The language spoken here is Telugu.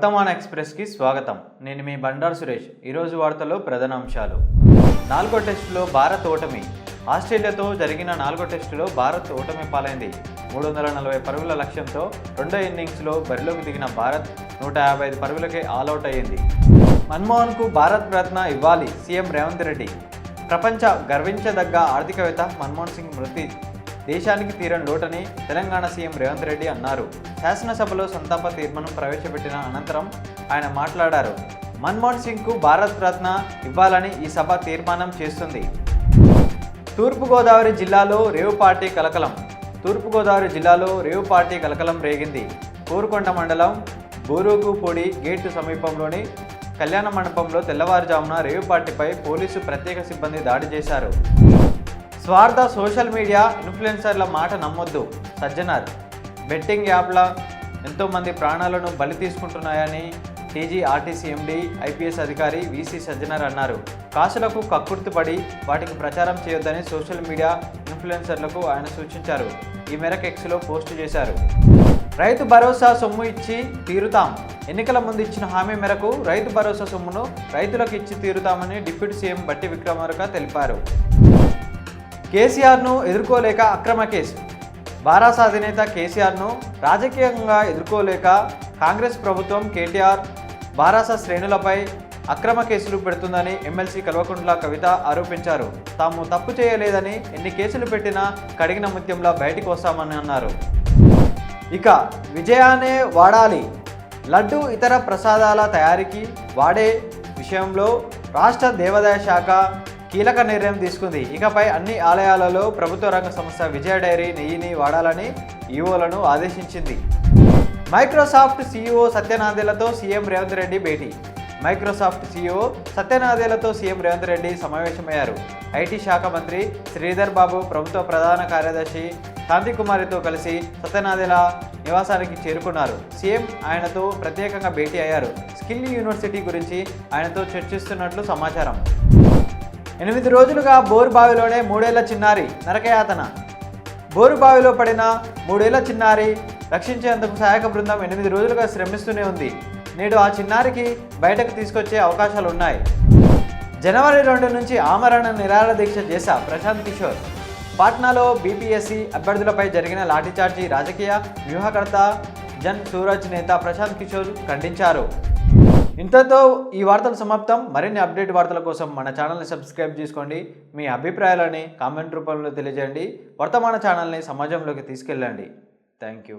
వర్తమాన ఎక్స్ప్రెస్కి స్వాగతం. నేను మీ బండారు సురేష్. ఈరోజు వార్తల్లో ప్రధాన అంశాలు. 4వ టెస్టులో భారత్ ఓటమి. ఆస్ట్రేలియాతో జరిగిన 4వ టెస్టులో భారత్ ఓటమి పాలైంది. 340 పరుగుల లక్ష్యంతో రెండో ఇన్నింగ్స్లో బరిలోకి దిగిన భారత్ 155 పరుగులకే ఆలౌట్ అయ్యింది. మన్మోహన్కు భారత్ రత్న ఇవ్వాలి సీఎం రేవంత్ రెడ్డి. ప్రపంచ గర్వించదగ్గ ఆర్థికవేత్త మన్మోహన్ సింగ్ మృతి దేశానికి తీరని లోటని తెలంగాణ సీఎం రేవంత్ రెడ్డి అన్నారు. శాసనసభలో సంతాప తీర్మానం ప్రవేశపెట్టిన అనంతరం ఆయన మాట్లాడారు. మన్మోహన్ సింగ్కు భారత్ రత్న ఇవ్వాలని ఈ సభ తీర్మానం చేస్తుంది. తూర్పుగోదావరి జిల్లాలో రేవు పార్టీ కలకలం. తూర్పుగోదావరి జిల్లాలో రేవు పార్టీ కలకలం రేగింది. కోరుకొండ మండలం బూరుగుపూడి గేటు సమీపంలోని కళ్యాణ మండపంలో తెల్లవారుజామున రేవు పార్టీపై పోలీసు ప్రత్యేక సిబ్బంది దాడి చేశారు. స్వార్థ సోషల్ మీడియా ఇన్ఫ్లుయెన్సర్ల మాట నమ్మొద్దు సజ్జనర్. బెట్టింగ్ యాప్ల ఎంతోమంది ప్రాణాలను బలి తీసుకుంటున్నాయని టీజీఆర్టీసీ ఎండీ ఐపీఎస్ అధికారి వీసీ సజ్జనర్ అన్నారు. కాసులకు కక్కుర్తిపడి వాటికి ప్రచారం చేయొద్దని సోషల్ మీడియా ఇన్ఫ్లుయెన్సర్లకు ఆయన సూచించారు. ఈ మేరకు ఎక్స్లో పోస్టు చేశారు. రైతు భరోసా సొమ్ము ఇచ్చి తీరుతాం. ఎన్నికల ముందు ఇచ్చిన హామీ మేరకు రైతు భరోసా సొమ్మును రైతులకు ఇచ్చి తీరుతామని డిప్యూటీ సీఎం బట్టి విక్రమార్క తెలిపారు. కేసీఆర్ను ఎదుర్కోలేక అక్రమ కేసు. బారాస అధినేత కేసీఆర్ను రాజకీయంగా ఎదుర్కోలేక కాంగ్రెస్ ప్రభుత్వం కేటీఆర్ బారాస శ్రేణులపై అక్రమ కేసులు పెడుతుందని ఎమ్మెల్సీ కల్వకుంట్ల కవిత ఆరోపించారు. తాము తప్పు చేయలేదని ఎన్ని కేసులు పెట్టినా కడిగిన ముత్యంలా బయటికి వస్తామని అన్నారు. ఇక విజయానే వాడాలి. లడ్డు ఇతర ప్రసాదాల తయారీకి వాడే విషయంలో రాష్ట్ర దేవాదాయ శాఖ కీలక నిర్ణయం తీసుకుంది. ఇకపై అన్ని ఆలయాలలో ప్రభుత్వ రంగ సంస్థ విజయ డైరీ నెయ్యిని వాడాలని ఈవోలను ఆదేశించింది. మైక్రోసాఫ్ట్ సీఈఓ సత్యనాదెళ్లతో సీఎం రేవంత్ రెడ్డి భేటీ. మైక్రోసాఫ్ట్ సీఈఓ సత్యనాదెళ్లతో సీఎం రేవంత్ రెడ్డి సమావేశమయ్యారు. ఐటీ శాఖ మంత్రి శ్రీధర్ బాబు, ప్రభుత్వ ప్రధాన కార్యదర్శి శాంతికుమారితో కలిసి సత్యనాదెళ్ల నివాసానికి చేరుకున్నారు. సీఎం ఆయనతో ప్రత్యేకంగా భేటీ అయ్యారు. స్కిల్ యూనివర్సిటీ గురించి ఆయనతో చర్చిస్తున్నట్లు సమాచారం. 8 రోజులుగా బోరుబావిలోనే 3 ఏళ్ల చిన్నారి నరకయాతన. బోరుబావిలో పడిన 3 ఏళ్ల చిన్నారి రక్షించేందుకు సహాయక బృందం 8 రోజులుగా శ్రమిస్తూనే ఉంది. నేడు ఆ చిన్నారికి బయటకు తీసుకొచ్చే అవకాశాలు ఉన్నాయి. జనవరి 2 నుంచి ఆమరణ నిరాహార దీక్ష చేశా ప్రశాంత్ కిషోర్. పాట్నాలో బీపీఎస్సీ అభ్యర్థులపై జరిగిన లాఠీచార్జీ రాజకీయ వ్యూహకర్త జన్ సూరజ్ నేత ప్రశాంత్ కిషోర్ ఖండించారు. ఇంతతో ఈ వార్తలు సమాప్తం. మరిన్ని అప్డేట్ వార్తల కోసం మన ఛానల్ని సబ్స్క్రైబ్ చేసుకోండి. మీ అభిప్రాయాలని కామెంట్ రూపంలో తెలియజేయండి. వర్తమాన ఛానల్ని సమాజంలోకి తీసుకెళ్ళండి. Thank you.